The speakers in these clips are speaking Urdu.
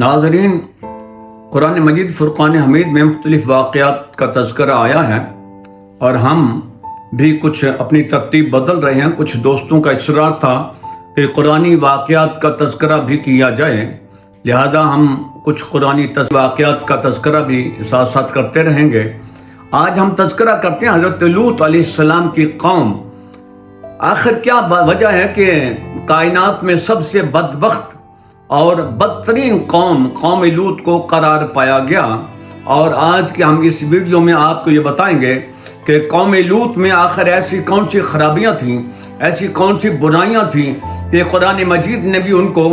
ناظرین، قرآن مجید فرقان حمید میں مختلف واقعات کا تذکرہ آیا ہے اور ہم بھی کچھ اپنی ترتیب بدل رہے ہیں۔ کچھ دوستوں کا اصرار تھا کہ قرآنی واقعات کا تذکرہ بھی کیا جائے، لہذا ہم کچھ قرآنی واقعات کا تذکرہ بھی ساتھ ساتھ کرتے رہیں گے۔ آج ہم تذکرہ کرتے ہیں حضرت لوط علیہ السلام کی قوم۔ آخر کیا وجہ ہے کہ کائنات میں سب سے بدبخت اور بدترین قوم لوط کو قرار پایا گیا؟ اور آج کے ہم اس ویڈیو میں آپ کو یہ بتائیں گے کہ قوم لوط میں آخر ایسی کون سی خرابیاں تھیں، ایسی کون سی برائیاں تھیں کہ قرآن مجید نے بھی ان کو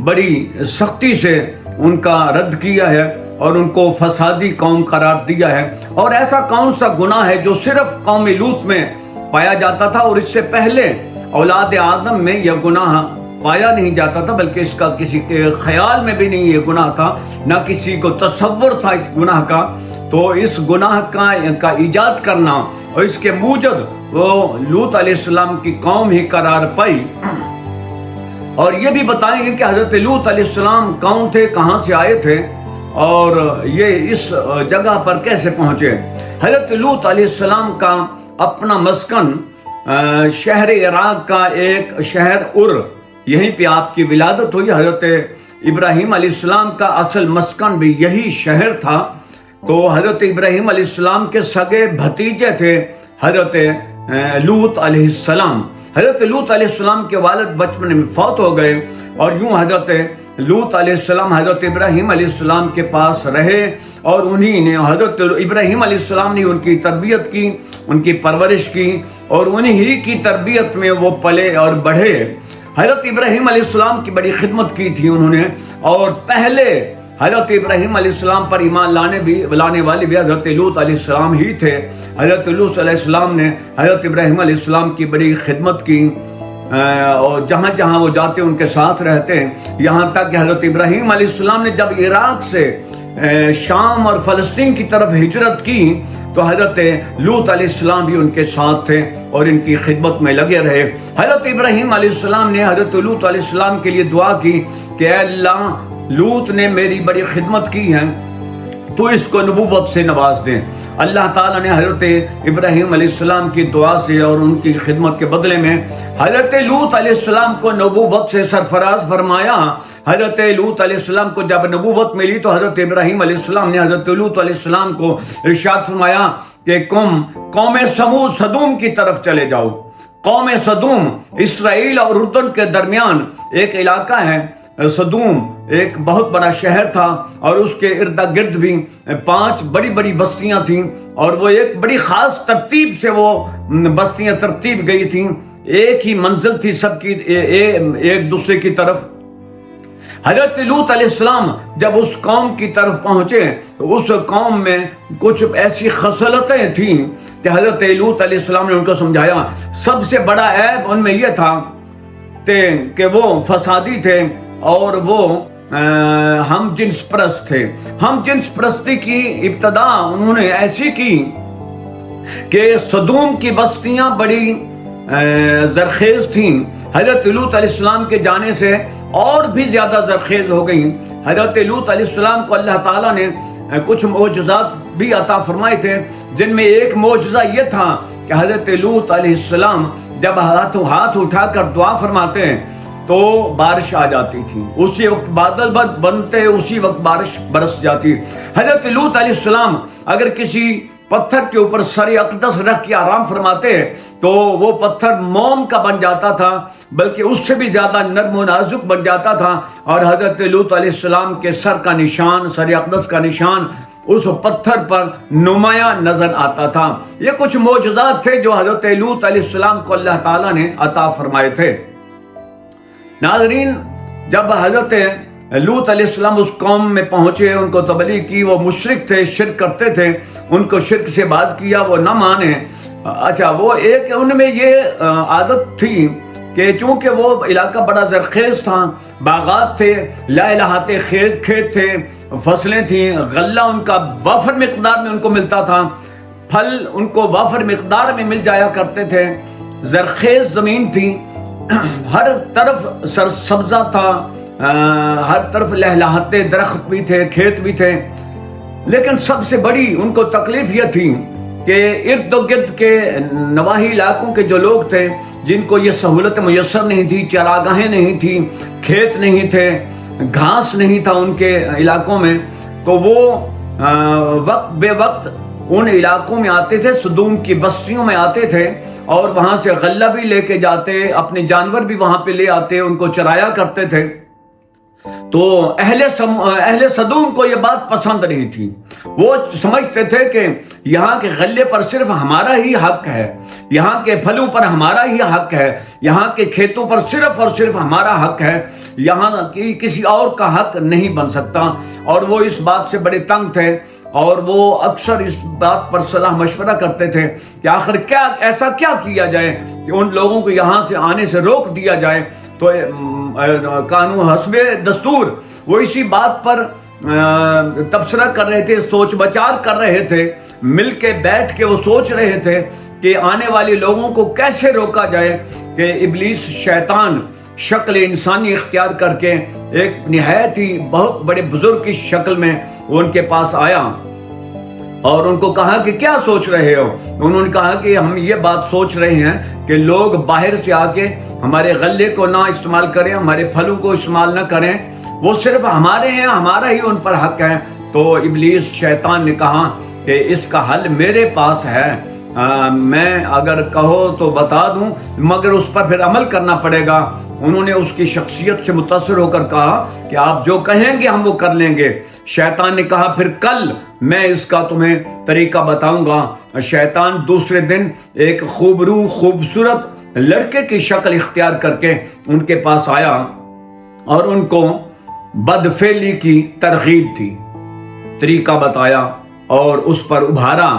بڑی سختی سے ان کا رد کیا ہے اور ان کو فسادی قوم قرار دیا ہے۔ اور ایسا کون سا گناہ ہے جو صرف قوم لوط میں پایا جاتا تھا اور اس سے پہلے اولاد آدم میں یہ گناہ پایا نہیں جاتا تھا، بلکہ اس کا کسی کے خیال میں بھی نہیں یہ گناہ تھا، نہ کسی کو تصور تھا اس گناہ کا۔ تو اس گناہ کا ایجاد کرنا اور اس کے موجب وہ لوط علیہ السلام کی قوم ہی قرار پائی۔ اور یہ بھی بتائیں گے کہ حضرت لوط علیہ السلام کون تھے، کہاں سے آئے تھے اور یہ اس جگہ پر کیسے پہنچے۔ حضرت لوط علیہ السلام کا اپنا مسکن شہر عراق کا ایک شہر یہیں پہ آپ کی ولادت ہوئی۔ حضرت ابراہیم علیہ السلام کا اصل مسکن بھی یہی شہر تھا۔ تو حضرت ابراہیم علیہ السلام کے سگے بھتیجے تھے حضرت لوط علیہ السلام۔ حضرت لوط علیہ السلام کے والد بچپن میں فوت ہو گئے اور یوں حضرت لوط علیہ السلام حضرت ابراہیم علیہ السلام کے پاس رہے اور انہی نے حضرت ابراہیم علیہ السلام نے ان کی تربیت کی، ان کی پرورش کی اور انہی کی تربیت میں وہ پلے اور بڑھے۔ حضرت ابراہیم علیہ السلام کی بڑی خدمت کی تھی انہوں نے، اور پہلے حضرت ابراہیم علیہ السلام پر ایمان لانے والے بھی حضرت لوط علیہ السلام ہی تھے۔ حضرت لوط علیہ السلام نے حضرت ابراہیم علیہ السلام کی بڑی خدمت کی اور جہاں جہاں وہ جاتے ان کے ساتھ رہتے، یہاں تک کہ حضرت ابراہیم علیہ السلام نے جب عراق سے شام اور فلسطین کی طرف ہجرت کی تو حضرت لوط علیہ السلام بھی ان کے ساتھ تھے اور ان کی خدمت میں لگے رہے۔ حضرت ابراہیم علیہ السلام نے حضرت لوط علیہ السلام کے لیے دعا کی کہ اے اللہ، لوط نے میری بڑی خدمت کی ہے، تو اس کو نبوت سے نواز دیں۔ اللہ تعالیٰ نے حضرت ابراہیم علیہ السلام کی دعا سے اور ان کی خدمت کے بدلے میں حضرت لوط علیہ السلام کو نبوت سے سرفراز فرمایا۔ حضرت لوط علیہ السلام کو جب نبوت ملی تو حضرت ابراہیم علیہ السلام نے حضرت لوط علیہ السلام کو ارشاد فرمایا کہ قوم سدوم کی طرف چلے جاؤ۔ قوم سدوم اسرائیل اور اردن کے درمیان ایک علاقہ ہے۔ سدوم ایک بہت بڑا شہر تھا اور اس کے ارد گرد بھی 5 بڑی بڑی بستیاں تھیں اور وہ ایک بڑی خاص ترتیب سے وہ بستیاں ترتیب گئی تھیں، ایک ہی منزل تھی سب کی ایک دوسرے کی طرف۔ حضرت لوط علیہ السلام جب اس قوم کی طرف پہنچے تو اس قوم میں کچھ ایسی خصلتیں تھیں کہ حضرت لوط علیہ السلام نے ان کو سمجھایا۔ سب سے بڑا عیب ان میں یہ تھا کہ وہ فسادی تھے اور وہ ہم جنس پرست تھے۔ ہم جنس پرستی کی ابتدا انہوں نے ایسی کی کہ سدوم کی بستیاں بڑی زرخیز تھیں، حضرت لوط علیہ السلام کے جانے سے اور بھی زیادہ زرخیز ہو گئیں۔ حضرت لوط علیہ السلام کو اللہ تعالیٰ نے کچھ معجزات بھی عطا فرمائے تھے، جن میں ایک معجزہ یہ تھا کہ حضرت لوط علیہ السلام جب ہاتھ اٹھا کر دعا فرماتے ہیں تو بارش آ جاتی تھی، اسی وقت بادل بنتے، اسی وقت بارش برس جاتی۔ حضرت لوط علیہ السلام اگر کسی پتھر کے اوپر سر اقدس رکھ کے آرام فرماتے تو وہ پتھر موم کا بن جاتا تھا، بلکہ اس سے بھی زیادہ نرم و نازک بن جاتا تھا، اور حضرت لوط علیہ السلام کے سر کا نشان، سر اقدس کا نشان اس پتھر پر نمایاں نظر آتا تھا۔ یہ کچھ معجزات تھے جو حضرت لوط علیہ السلام کو اللہ تعالیٰ نے عطا فرمائے تھے۔ ناظرین، جب حضرت لوط علیہ السلام اس قوم میں پہنچے، ان کو تبلیغ کی، وہ مشرک تھے، شرک کرتے تھے، ان کو شرک سے باز کیا، وہ نہ مانے۔ اچھا، وہ ان میں یہ عادت تھی کہ چونکہ وہ علاقہ بڑا زرخیز تھا، باغات تھے، لہلہاتے کھیت تھے، فصلیں تھیں، غلہ ان کا وافر مقدار میں ان کو ملتا تھا، پھل ان کو وافر مقدار میں مل جایا کرتے تھے، زرخیز زمین تھی، ہر طرف سرسبزہ تھا، ہر طرف لہلہاتے درخت بھی تھے، کھیت بھی تھے، لیکن سب سے بڑی ان کو تکلیف یہ تھی کہ ارد و گرد کے نواحی علاقوں کے جو لوگ تھے، جن کو یہ سہولت میسر نہیں تھی، چراگاہیں نہیں تھی، کھیت نہیں تھے، گھاس نہیں تھا ان کے علاقوں میں، تو وہ وقت بے وقت ان علاقوں میں آتے تھے، صدوم کی بستیوں میں آتے تھے اور وہاں سے غلہ بھی لے کے جاتے، اپنے جانور بھی وہاں پہ لے آتے، ان کو چرایا کرتے تھے۔ تو اہل صدوم کو یہ بات پسند نہیں تھی۔ وہ سمجھتے تھے کہ یہاں کے غلے پر صرف ہمارا ہی حق ہے، یہاں کے پھلوں پر ہمارا ہی حق ہے، یہاں کے کھیتوں پر صرف اور صرف ہمارا حق ہے، یہاں کی کسی اور کا حق نہیں بن سکتا۔ اور وہ اس بات سے بڑے تنگ تھے اور وہ اکثر اس بات پر صلاح مشورہ کرتے تھے کہ آخر ایسا کیا کیا جائے کہ ان لوگوں کو یہاں سے آنے سے روک دیا جائے۔ تو قانون حسب دستور وہ اسی بات پر تبصرہ کر رہے تھے، سوچ بچار کر رہے تھے، مل کے بیٹھ کے وہ سوچ رہے تھے کہ آنے والے لوگوں کو کیسے روکا جائے کہ ابلیس شیطان شکل انسانی اختیار کر کے ایک نہایت ہی بہت بڑے بزرگ کی شکل میں وہ ان کے پاس آیا اور ان کو کہا کہ کیا سوچ رہے ہو؟ انہوں نے کہا کہ ہم یہ بات سوچ رہے ہیں کہ لوگ باہر سے آ کے ہمارے غلے کو نہ استعمال کریں، ہمارے پھلوں کو استعمال نہ کریں، وہ صرف ہمارے ہیں، ہمارا ہی ان پر حق ہے۔ تو ابلیس شیطان نے کہا کہ اس کا حل میرے پاس ہے، میں اگر کہو تو بتا دوں، مگر اس پر پھر عمل کرنا پڑے گا۔ انہوں نے اس کی شخصیت سے متاثر ہو کر کہا کہ آپ جو کہیں گے ہم وہ کر لیں گے۔ شیطان نے کہا پھر کل میں اس کا تمہیں طریقہ بتاؤں گا۔ شیطان دوسرے دن ایک خوبصورت لڑکے کی شکل اختیار کر کے ان کے پاس آیا اور ان کو بدفعلی کی ترغیب تھی، طریقہ بتایا اور اس پر ابھارا۔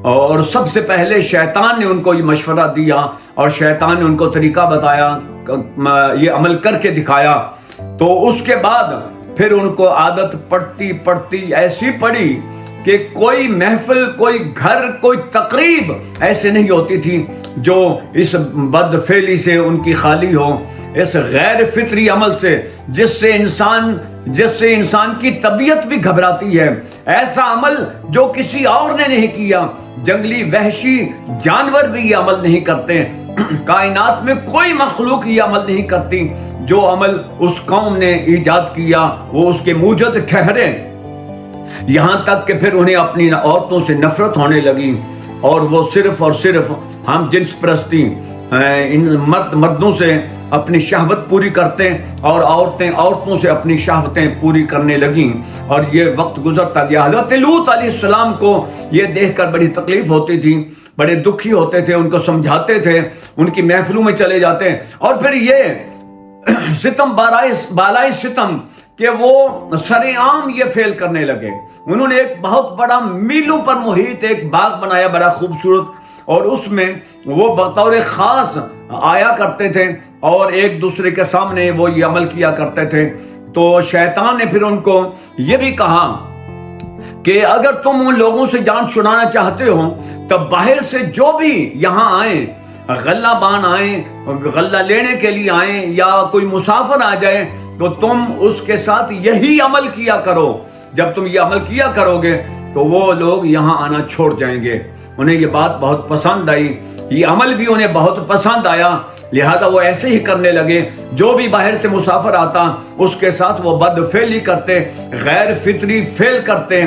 اور سب سے پہلے شیطان نے ان کو یہ مشورہ دیا اور شیطان نے ان کو طریقہ بتایا، یہ عمل کر کے دکھایا۔ تو اس کے بعد پھر ان کو عادت پڑتی ایسی پڑی کہ کوئی محفل، کوئی گھر، کوئی تقریب ایسے نہیں ہوتی تھی جو اس بدفعلی سے ان کی خالی ہو، اس غیر فطری عمل سے جس سے انسان کی طبیعت بھی گھبراتی ہے، ایسا عمل جو کسی اور نے نہیں کیا۔ جنگلی وحشی جانور بھی یہ عمل نہیں کرتے، کائنات میں کوئی مخلوق یہ عمل نہیں کرتی جو عمل اس قوم نے ایجاد کیا، وہ اس کے موجد ٹھہرے۔ یہاں تک کہ پھر انہیں اپنی عورتوں سے نفرت ہونے لگی اور وہ صرف اور صرف ہم جنس پرستی، ان مردوں سے اپنی شہوت پوری کرتے اور عورتوں سے اپنی شہوتیں پوری کرنے لگیں۔ اور یہ وقت گزرتا گیا۔ حضرت لوط علیہ السلام کو یہ دیکھ کر بڑی تکلیف ہوتی تھی، بڑے دکھی ہوتے تھے، ان کو سمجھاتے تھے، ان کی محفلوں میں چلے جاتے، اور پھر یہ ستم بالائی ستم کہ وہ سرے عام یہ فعل کرنے لگے۔ انہوں نے ایک بہت بڑا میلوں پر محیط ایک باغ بنایا، بڑا خوبصورت، اور اس میں وہ بطور خاص آیا کرتے تھے اور ایک دوسرے کے سامنے وہ یہ عمل کیا کرتے تھے۔ تو شیطان نے پھر ان کو یہ بھی کہا کہ اگر تم ان لوگوں سے جان چھڑانا چاہتے ہو تب باہر سے جو بھی یہاں آئیں، غلہ بان آئیں، غلہ لینے کے لیے آئیں، یا کوئی مسافر آ جائے، تو تم اس کے ساتھ یہی عمل کیا کرو۔ جب تم یہ عمل کیا کرو گے تو وہ لوگ یہاں آنا چھوڑ جائیں گے۔ انہیں یہ بات بہت پسند آئی، یہ عمل بھی انہیں بہت پسند آیا، لہذا وہ ایسے ہی کرنے لگے۔ جو بھی باہر سے مسافر آتا اس کے ساتھ وہ بدفعلی کرتے، غیر فطری فعل کرتے۔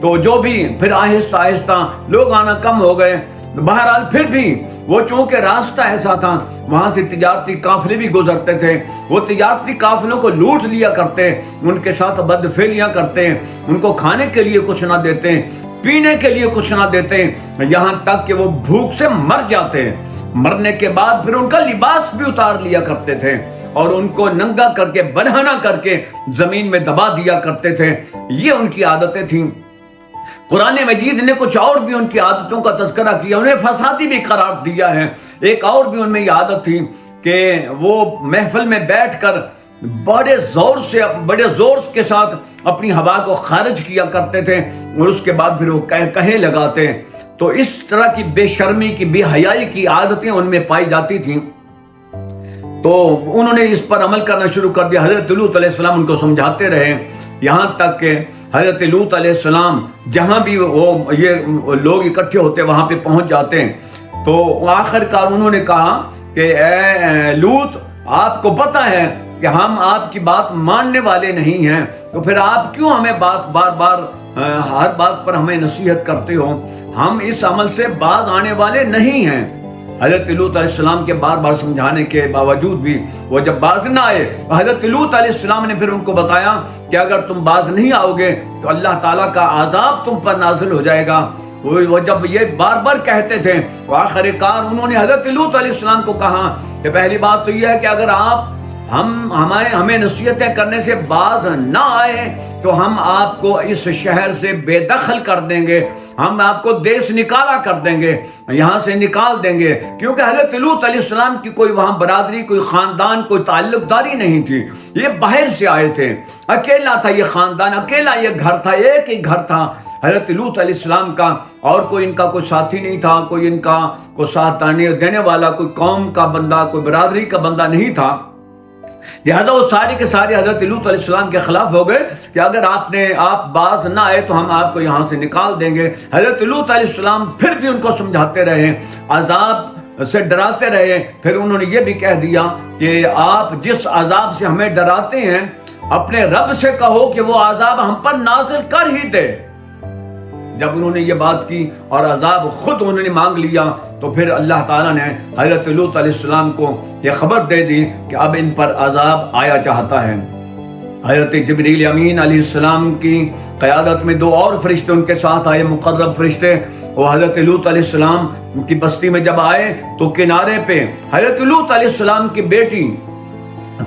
تو جو بھی پھر آہستہ آہستہ لوگ آنا کم ہو گئے۔ بہرحال پھر بھی وہ چونکہ راستہ ایسا تھا، وہاں سے تجارتی قافلے بھی گزرتے تھے، وہ تجارتی قافلوں کو لوٹ لیا کرتے، ان کے ساتھ بدفعلیاں کرتے، ان کو کھانے کے لیے کچھ نہ دیتے، پینے کے لیے کچھ نہ دیتے، یہاں تک کہ وہ بھوک سے مر جاتے۔ مرنے کے بعد پھر ان کا لباس بھی اتار لیا کرتے تھے اور ان کو ننگا کر کے، برہنہ کر کے زمین میں دبا دیا کرتے تھے۔ یہ ان کی عادتیں تھیں۔ قرآن مجید نے کچھ اور بھی ان کی عادتوں کا تذکرہ کیا، انہیں فسادی بھی قرار دیا ہے۔ ایک اور بھی ان میں یہ عادت تھی کہ وہ محفل میں بیٹھ کر بڑے زور کے ساتھ اپنی ہوا کو خارج کیا کرتے تھے اور اس کے بعد پھر وہ کہے لگاتے۔ تو اس طرح کی بے شرمی کی، بے حیائی کی عادتیں ان میں پائی جاتی تھیں۔ تو انہوں نے اس پر عمل کرنا شروع کر دیا۔ حضرت لوط علیہ السلام ان کو سمجھاتے رہے، یہاں تک کہ حضرت لوط علیہ السلام جہاں بھی وہ یہ لوگ اکٹھے ہوتے وہاں پہ پہنچ جاتے، تو آخر کار انہوں نے کہا کہ اے لوط، آپ کو پتہ ہے کہ ہم آپ کی بات ماننے والے نہیں ہیں، تو پھر آپ کیوں ہمیں ہر بات پر ہمیں نصیحت کرتے ہو؟ ہم اس عمل سے باز آنے والے نہیں ہیں۔ حضرت لوط علیہ السلام کے بار بار سمجھانے کے باوجود بھی وہ جب باز نہ آئے، حضرت لوط علیہ السلام نے پھر ان کو بتایا کہ اگر تم باز نہیں آؤ گے تو اللہ تعالیٰ کا عذاب تم پر نازل ہو جائے گا۔ وہ جب یہ بار بار کہتے تھے، تو آخر کار انہوں نے حضرت لوط علیہ السلام کو کہا کہ پہلی بات تو یہ ہے کہ اگر آپ ہمیں نصیحتیں کرنے سے باز نہ آئے تو ہم آپ کو اس شہر سے بے دخل کر دیں گے، ہم آپ کو دیس نکالا کر دیں گے، یہاں سے نکال دیں گے، کیونکہ حضرت لوط علیہ السلام کی کوئی وہاں برادری، کوئی خاندان، کوئی تعلق داری نہیں تھی۔ یہ باہر سے آئے تھے، اکیلا تھا یہ خاندان، اکیلا یہ گھر تھا، ایک ہی گھر تھا حضرت لوط علیہ السلام کا، اور کوئی ان کا کوئی ساتھی نہیں تھا، کوئی ان کا کوئی ساتھ دینے والا، کوئی قوم کا بندہ، کوئی برادری کا بندہ نہیں تھا۔ لہذا وہ سارے کے سارے حضرت لوط علیہ السلام کے خلاف ہو گئے کہ اگر آپ باز نہ آئے تو ہم آپ کو یہاں سے نکال دیں گے۔ حضرت لوط علیہ السلام پھر بھی ان کو سمجھاتے رہے، عذاب سے ڈراتے رہے، پھر انہوں نے یہ بھی کہہ دیا کہ آپ جس عذاب سے ہمیں ڈراتے ہیں، اپنے رب سے کہو کہ وہ عذاب ہم پر نازل کر ہی دے۔ جب انہوں نے یہ بات کی اور عذاب خود انہوں نے مانگ لیا، تو پھر اللہ تعالیٰ نے حضرت لوط علیہ السلام کو یہ خبر دے دی کہ اب ان پر عذاب آیا چاہتا ہے۔ حضرت جبریل امین علیہ السلام کی قیادت میں 2 اور فرشتے ان کے ساتھ آئے، مقرب فرشتے۔ وہ حضرت لوط علیہ السلام کی بستی میں جب آئے تو کنارے پہ حضرت لوط علیہ السلام کی بیٹی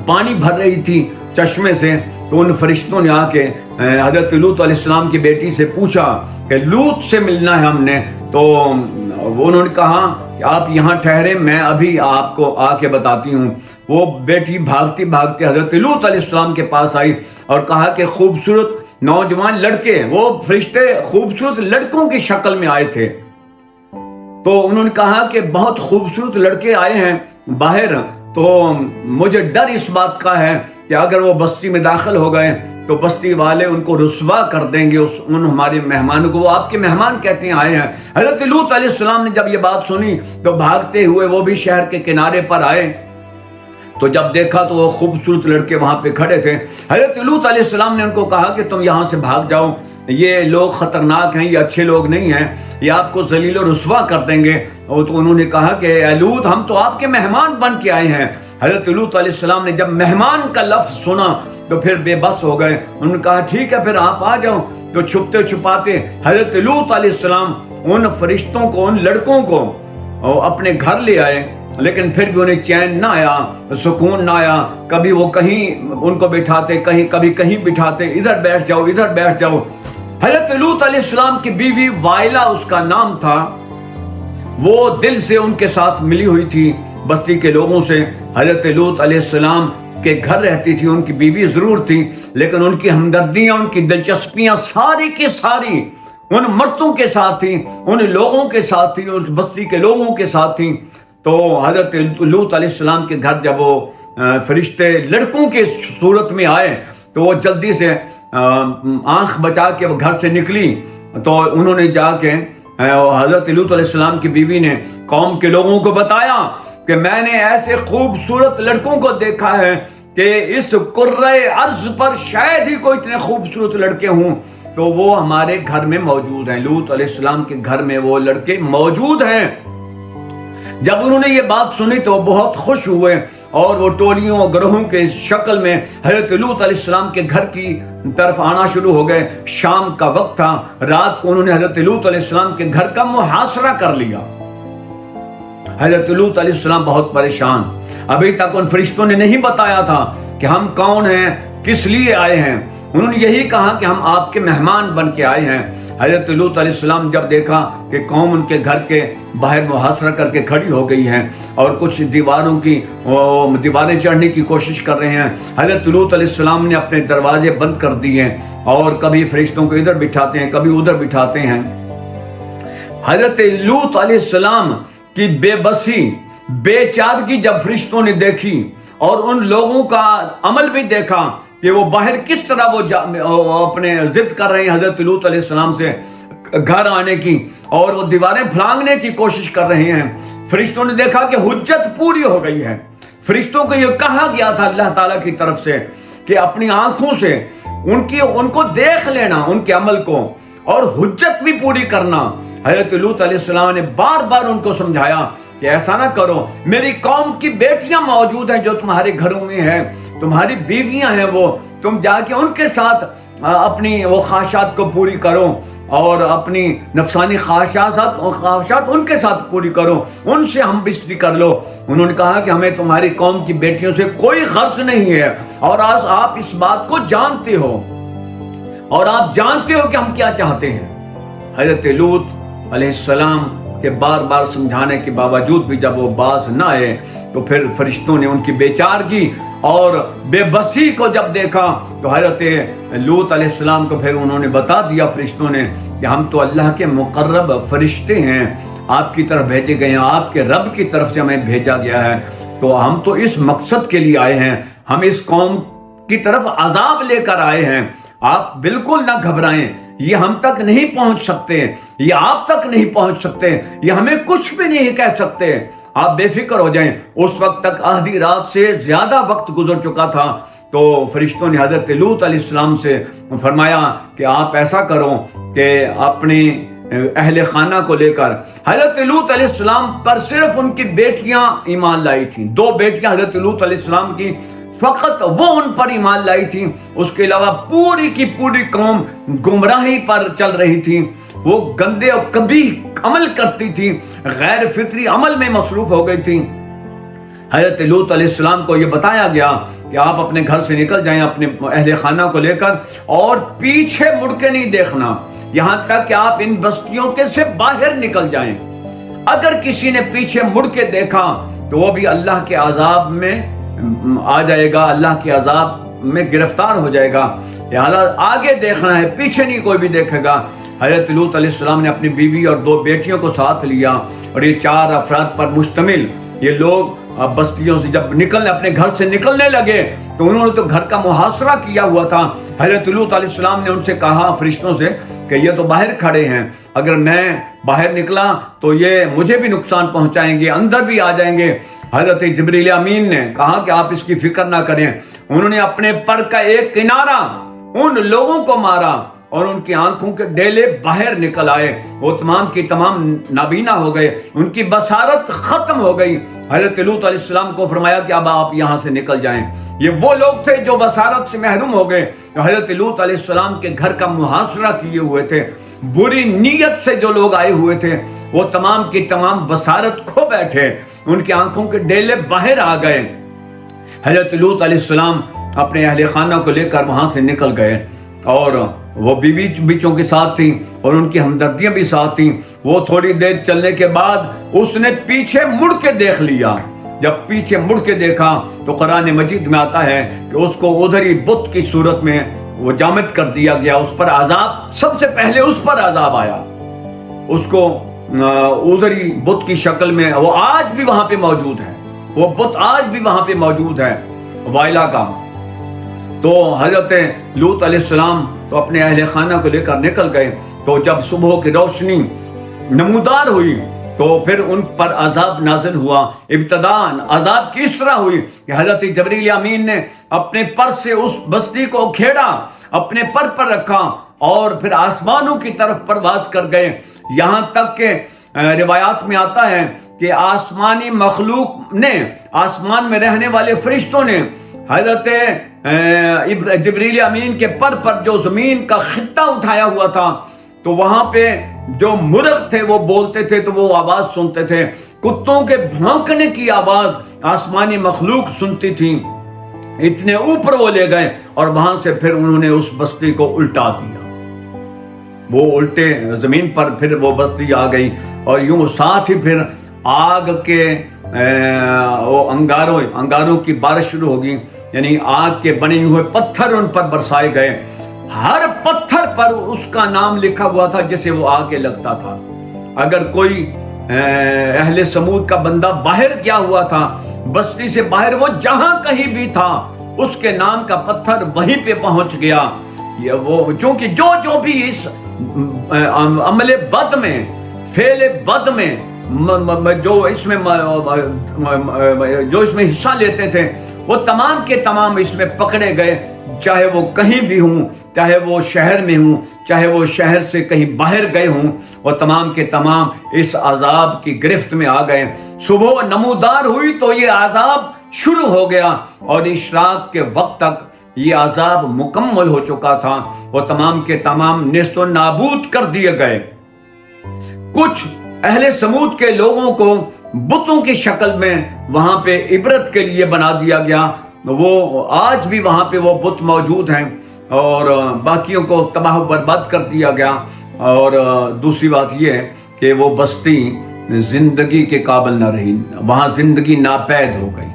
پانی بھر رہی تھی چشمے سے، تو ان فرشتوں نے آ کے حضرت لوط علیہ السلام کی بیٹی سے پوچھا کہ لوط سے ملنا ہے ہم نے، تو انہوں نے کہا کہ آپ یہاں ٹھہرے، میں ابھی آپ کو آ کے بتاتی ہوں۔ وہ بیٹی بھاگتی بھاگتے حضرت لوط علیہ السلام کے پاس آئی اور کہا کہ خوبصورت نوجوان لڑکے، وہ فرشتے خوبصورت لڑکوں کی شکل میں آئے تھے، تو انہوں نے کہا کہ بہت خوبصورت لڑکے آئے ہیں باہر، تو مجھے ڈر اس بات کا ہے کہ اگر وہ بستی میں داخل ہو گئے تو بستی والے ان کو رسوا کر دیں گے، ان ہمارے مہمانوں کو، وہ آپ کے مہمان کہتے ہیں آئے ہیں۔ حضرت لوط علیہ السلام نے جب یہ بات سنی تو بھاگتے ہوئے وہ بھی شہر کے کنارے پر آئے، تو جب دیکھا تو وہ خوبصورت لڑکے وہاں پہ کھڑے تھے۔ حضرت لوط علیہ السلام نے ان کو کہا کہ تم یہاں سے بھاگ جاؤ، یہ لوگ خطرناک ہیں، یہ اچھے لوگ نہیں ہیں، یہ آپ کو ذلیل و رسوا کر دیں گے۔ اور تو انہوں نے کہا کہ اے لوط، ہم تو آپ کے مہمان بن کے آئے ہیں۔ حضرت لوط علیہ السلام نے جب مہمان کا لفظ سنا تو پھر بے بس ہو گئے، انہوں نے کہا ٹھیک ہے پھر آپ آ جاؤ۔ تو چھپتے چھپاتے حضرت لوط علیہ السلام ان فرشتوں کو، ان لڑکوں کو اپنے گھر لے آئے، لیکن پھر بھی انہیں چین نہ آیا، سکون نہ آیا۔ کبھی وہ کہیں ان کو بٹھاتے، کبھی کہیں بٹھاتے، ادھر بیٹھ جاؤ، ادھر بیٹھ جاؤ۔ حضرت لوط علیہ السلام کی بیوی وائلہ اس کا نام تھا، وہ دل سے ان کے ساتھ ملی ہوئی تھی بستی کے لوگوں سے۔ حضرت لوط علیہ السلام کے گھر رہتی تھی، ان کی بیوی ضرور تھی، لیکن ان کی ہمدردیاں، ان کی دلچسپیاں ساری کی ساری ان مردوں کے ساتھ تھیں، ان لوگوں کے ساتھ تھیں، اس بستی کے لوگوں کے ساتھ تھیں۔ تو حضرت لوط علیہ السلام کے گھر جب وہ فرشتے لڑکوں کے صورت میں آئے تو وہ جلدی سے آنکھ بچا کے وہ گھر سے نکلی، تو انہوں نے جا کے حضرت لوط علیہ السلام کی بیوی نے قوم کے لوگوں کو بتایا کہ میں نے ایسے خوبصورت لڑکوں کو دیکھا ہے کہ اس کرۂ ارض پر شاید ہی کوئی اتنے خوبصورت لڑکے ہوں، تو وہ ہمارے گھر میں موجود ہیں۔ لوط علیہ السلام کے گھر میں وہ لڑکے موجود ہیں۔ جب انہوں نے یہ بات سنی تو بہت خوش ہوئے اور وہ ٹولیوں اور گروہوں کے شکل میں حضرت لوط علیہ السلام کے گھر کی طرف آنا شروع ہو گئے۔ شام کا وقت تھا، رات کو انہوں نے حضرت لوط علیہ السلام کے گھر کا محاصرہ کر لیا۔ حضرت لوط علیہ السلام بہت پریشان، ابھی تک ان فرشتوں نے نہیں بتایا تھا کہ ہم کون ہیں، کس لیے آئے ہیں۔ انہوں نے یہی کہا کہ ہم آپ کے مہمان بن کے آئے ہیں۔ حضرت لوط علیہ السلام جب دیکھا کہ قوم ان کے گھر کے باہر محاصرہ کر کے کھڑی ہو گئی ہیں اور کچھ دیواریں چڑھنے کی کوشش کر رہے ہیں، حضرت لوط علیہ السلام نے اپنے دروازے بند کر دیے اور کبھی فرشتوں کو ادھر بٹھاتے ہیں، کبھی ادھر بٹھاتے ہیں۔ حضرت لوط علیہ السلام کی بے بسی، بے چارگی جب فرشتوں نے دیکھی اور ان لوگوں کا عمل بھی دیکھا کہ وہ باہر کس طرح وہ اپنے ضد کر رہے ہیں حضرت لوط علیہ السلام سے گھر آنے کی، اور وہ دیواریں پھلانگنے کی کوشش کر رہے ہیں۔ فرشتوں نے دیکھا کہ حجت پوری ہو گئی ہے۔ فرشتوں کو یہ کہا گیا تھا اللہ تعالیٰ کی طرف سے کہ اپنی آنکھوں سے ان کو دیکھ لینا، ان کے عمل کو، اور حجت بھی پوری کرنا۔ حضرت لوط علیہ السلام نے بار بار ان کو سمجھایا کہ ایسا نہ کرو، میری قوم کی بیٹیاں موجود ہیں جو تمہارے گھروں میں ہیں، تمہاری بیویاں ہیں، وہ تم جا کے ان کے ساتھ اپنی وہ خواہشات کو پوری کرو، اور اپنی نفسانی خواہشات ان کے ساتھ پوری کرو، ان سے ہم بستری کر لو۔ انہوں نے کہا کہ ہمیں تمہاری قوم کی بیٹیوں سے کوئی غرض نہیں ہے، اور آج آپ اس بات کو جانتے ہو، اور آپ جانتے ہو کہ ہم کیا چاہتے ہیں۔ حضرت لوط علیہ السلام کے بار بار سمجھانے کے باوجود بھی جب وہ باز نہ آئے تو پھر فرشتوں نے ان کی بے چارگی اور بے بسی کو جب دیکھا تو حضرت لوط علیہ السلام کو پھر انہوں نے بتا دیا فرشتوں نے کہ ہم تو اللہ کے مقرب فرشتے ہیں، آپ کی طرف بھیجے گئے ہیں، آپ کے رب کی طرف سے ہمیں بھیجا گیا ہے، تو ہم تو اس مقصد کے لیے آئے ہیں، ہم اس قوم کی طرف عذاب لے کر آئے ہیں، آپ بالکل نہ گھبرائیں، یہ ہم تک نہیں پہنچ سکتے، یہ آپ تک نہیں پہنچ سکتے، یہ ہمیں کچھ بھی نہیں کہہ سکتے، آپ بے فکر ہو جائیں۔ اس وقت تک آدھی رات سے زیادہ وقت گزر چکا تھا، تو فرشتوں نے حضرت لوط علیہ السلام سے فرمایا کہ آپ ایسا کرو کہ اپنی اہل خانہ کو لے کر، حضرت لوط علیہ السلام پر صرف ان کی بیٹیاں ایمان لائی تھیں، 2 بیٹیاں حضرت لوط علیہ السلام کی، فقط وہ ان پر ایمان لائی تھی، اس کے علاوہ پوری کی پوری قوم گمراہی پر چل رہی تھی، وہ گندے اور قبیح عمل کرتی تھی، غیر فطری عمل میں مصروف ہو گئی تھی۔ حضرت لوط علیہ السلام کو یہ بتایا گیا کہ آپ اپنے گھر سے نکل جائیں اپنے اہل خانہ کو لے کر، اور پیچھے مڑ کے نہیں دیکھنا یہاں تک کہ آپ ان بستیوں کے سے باہر نکل جائیں۔ اگر کسی نے پیچھے مڑ کے دیکھا تو وہ بھی اللہ کے عذاب میں آ جائے گا، اللہ کے عذاب میں گرفتار ہو جائے گا، لہذا آگے دیکھنا ہے، پیچھے نہیں کوئی بھی دیکھے گا۔ حضرت لوط علیہ السلام نے اپنی بیوی اور 2 بیٹیوں کو ساتھ لیا، اور یہ 4 افراد پر مشتمل یہ لوگ بستیوں سے جب اپنے گھر سے نکلنے لگے تو انہوں نے تو گھر کا محاصرہ کیا ہوا تھا۔ حضرت لوط علیہ السلام نے ان سے کہا فرشتوں سے کہ یہ تو باہر کھڑے ہیں، اگر میں باہر نکلا تو یہ مجھے بھی نقصان پہنچائیں گے، اندر بھی آ جائیں گے۔ حضرت جبریل امین نے کہا کہ آپ اس کی فکر نہ کریں، انہوں نے اپنے پر کا ایک کنارہ ان لوگوں کو مارا اور ان کی آنکھوں کے ڈیلے باہر نکل آئے، وہ تمام کی تمام نابینا ہو گئے، ان کی بصارت ختم ہو گئی۔ حضرت لوط علیہ السلام کو فرمایا کہ اب آپ یہاں سے نکل جائیں۔ یہ وہ لوگ تھے جو بصارت سے محروم ہو گئے، حضرت لوط علیہ السلام کے گھر کا محاصرہ کیے ہوئے تھے، بری نیت سے جو لوگ آئے ہوئے تھے وہ تمام کی تمام بصارت کھو بیٹھے، ان کی آنکھوں کے ڈیلے باہر آ گئے۔ حضرت لوط علیہ السلام اپنے اہل خانہ کو لے کر وہاں سے نکل گئے، اور وہ بیوی بچوں کے ساتھ تھیں اور ان کی ہمدردیاں بھی ساتھ تھیں۔ وہ تھوڑی دیر چلنے کے بعد اس نے پیچھے مڑ کے دیکھ لیا، جب پیچھے مڑ کے دیکھا تو قرآن مجید میں آتا ہے کہ اس کو ادھر ہی بت کی صورت میں وہ جامد کر دیا گیا، اس پر عذاب، سب سے پہلے اس پر عذاب آیا، اس کو ادھر ہی بت کی شکل میں، وہ آج بھی وہاں پہ موجود ہے، وہ بت آج بھی وہاں پہ موجود ہے وائلا کا۔ تو حضرت لوط علیہ السلام تو اپنے اہل خانہ کو لے کر نکل گئے، تو جب صبح کی روشنی نمودار ہوئی تو پھر ان پر عذاب نازل ہوا۔ ابتداءً عذاب کس طرح ہوئی کہ حضرت جبریل امین نے اپنے پر سے اس بستی کو کھیڑا، اپنے پر رکھا، اور پھر آسمانوں کی طرف پرواز کر گئے، یہاں تک کہ روایات میں آتا ہے کہ آسمانی مخلوق نے، آسمان میں رہنے والے فرشتوں نے حضرت جبریل امین کے پر جو زمین کا خطہ اٹھایا ہوا تھا، تو وہاں پہ جو مرغ تھے وہ بولتے تھے تو وہ آواز سنتے تھے، کتوں کے بھونکنے کی آواز آسمانی مخلوق سنتی تھی، اتنے اوپر وہ لے گئے، اور وہاں سے پھر انہوں نے اس بستی کو الٹا دیا، وہ الٹے زمین پر پھر وہ بستی آ گئی، اور یوں ساتھ ہی پھر آگ کے وہ انگاروں کی بارش شروع ہوگی، یعنی آگ کے بنے ہوئے پتھر ان پر برسائے گئے، ہر پتھر پر اس کا نام لکھا ہوا تھا جسے وہ آگے لگتا تھا۔ اگر کوئی اہل سمود کا بندہ باہر گیا ہوا تھا، بستی سے باہر وہ جہاں کہیں بھی تھا اس کے نام کا پتھر وہیں پہ پہنچ گیا. یہ وہ چونکہ جو بھی اس عمل بد میں، فعل بد میں جو اس میں حصہ لیتے تھے وہ تمام کے تمام اس میں پکڑے گئے، چاہے وہ کہیں بھی ہوں، چاہے وہ شہر میں ہوں، چاہے وہ شہر سے کہیں باہر گئے ہوں، وہ تمام کے تمام اس عذاب کی گرفت میں آ گئے. صبح نمودار ہوئی تو یہ عذاب شروع ہو گیا اور اشراق کے وقت تک یہ عذاب مکمل ہو چکا تھا. وہ تمام کے تمام نیست و نابود کر دیے گئے. کچھ اہل سمود کے لوگوں کو بتوں کی شکل میں وہاں پہ عبرت کے لیے بنا دیا گیا. وہ آج بھی وہاں پہ وہ بت موجود ہیں اور باقیوں کو تباہ و برباد کر دیا گیا. اور دوسری بات یہ ہے کہ وہ بستی زندگی کے قابل نہ رہی، وہاں زندگی ناپید ہو گئی.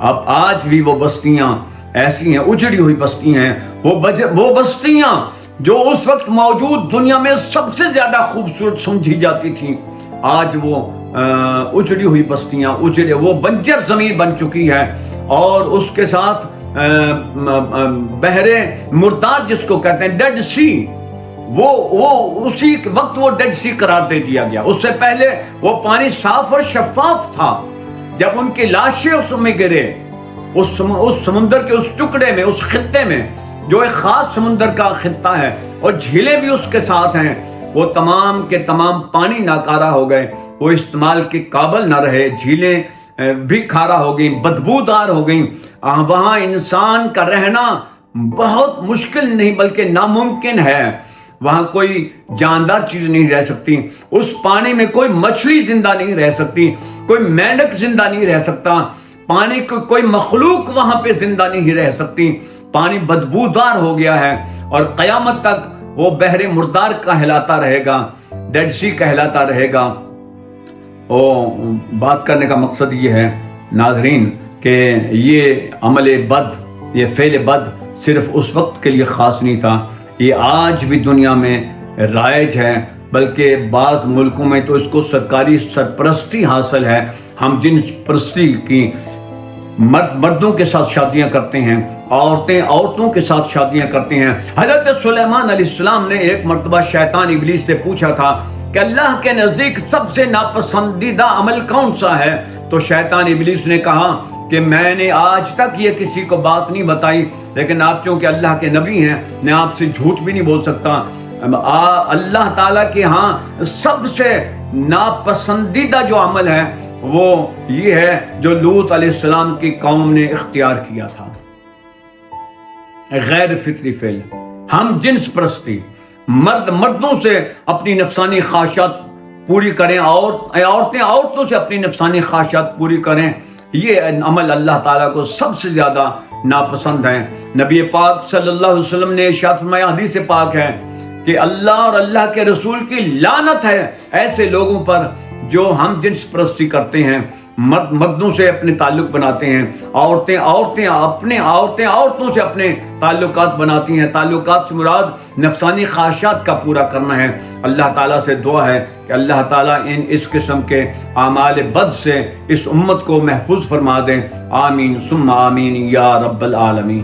اب آج بھی وہ بستیاں ایسی ہیں، اجڑی ہوئی بستی ہیں. وہ بستیاں جو اس وقت موجود دنیا میں سب سے زیادہ خوبصورت سمجھی جاتی تھیں، آج وہ اجڑی ہوئی بستیاں، وہ بنجر زمین بن چکی ہے. اور اس کے ساتھ بحر مردار جس کو کہتے ہیں، ڈیڈ سی، وہ اسی وقت وہ ڈیڈ سی قرار دے دیا گیا. اس سے پہلے وہ پانی صاف اور شفاف تھا. جب ان کی لاشیں اس میں گرے، اس سمندر کے اس ٹکڑے میں، اس خطے میں جو ایک خاص سمندر کا خطہ ہے اور جھیلیں بھی اس کے ساتھ ہیں، وہ تمام کے تمام پانی ناکارہ ہو گئے، وہ استعمال کے قابل نہ رہے. جھیلیں بھی کھارا ہو گئیں، بدبودار ہو گئیں. وہاں انسان کا رہنا بہت مشکل نہیں بلکہ ناممکن ہے. وہاں کوئی جاندار چیز نہیں رہ سکتی. اس پانی میں کوئی مچھلی زندہ نہیں رہ سکتی، کوئی مینڈک زندہ نہیں رہ سکتا، پانی کو کوئی مخلوق وہاں پہ زندہ نہیں رہ سکتی. پانی بدبودار ہو گیا ہے اور قیامت تک وہ بحر مردار کہلاتا رہے گا، ڈیڈ سی کہلاتا رہے گا. بات کرنے کا مقصد یہ ہے ناظرین کہ یہ عمل بد، یہ فعل بد صرف اس وقت کے لیے خاص نہیں تھا، یہ آج بھی دنیا میں رائج ہے. بلکہ بعض ملکوں میں تو اس کو سرکاری سرپرستی حاصل ہے. ہم جنس پرستی کی مردوں کے ساتھ شادیاں کرتے ہیں، عورتیں عورتوں کے ساتھ شادیاں کرتے ہیں. حضرت سلیمان علیہ السلام نے ایک مرتبہ شیطان ابلیس سے پوچھا تھا کہ اللہ کے نزدیک سب سے ناپسندیدہ عمل کون سا ہے؟ تو شیطان ابلیس نے کہا کہ میں نے آج تک یہ کسی کو بات نہیں بتائی، لیکن آپ چونکہ اللہ کے نبی ہیں، میں آپ سے جھوٹ بھی نہیں بول سکتا. اللہ تعالیٰ کے ہاں سب سے ناپسندیدہ جو عمل ہے وہ یہ ہے جو لوط علیہ السلام کی قوم نے اختیار کیا تھا، غیر فطری فعل، ہم جنس پرستی. مردوں سے اپنی نفسانی خواہشات پوری کریں، عورتیں عورتوں سے اپنی نفسانی خواہشات پوری کریں. یہ عمل اللہ تعالیٰ کو سب سے زیادہ ناپسند ہے. نبی پاک صلی اللہ علیہ وسلم نے ارشاد فرمایا، حدیث پاک ہے کہ اللہ اور اللہ کے رسول کی لعنت ہے ایسے لوگوں پر جو ہم جنس پرستی کرتے ہیں، مردوں سے اپنے تعلق بناتے ہیں، عورتیں عورتوں سے اپنے تعلقات بناتی ہیں. تعلقات سے مراد نفسانی خواہشات کا پورا کرنا ہے. اللہ تعالیٰ سے دعا ہے کہ اللہ تعالیٰ اس قسم کے اعمال بد سے اس امت کو محفوظ فرما دیں. آمین ثم آمین یا رب العالمین.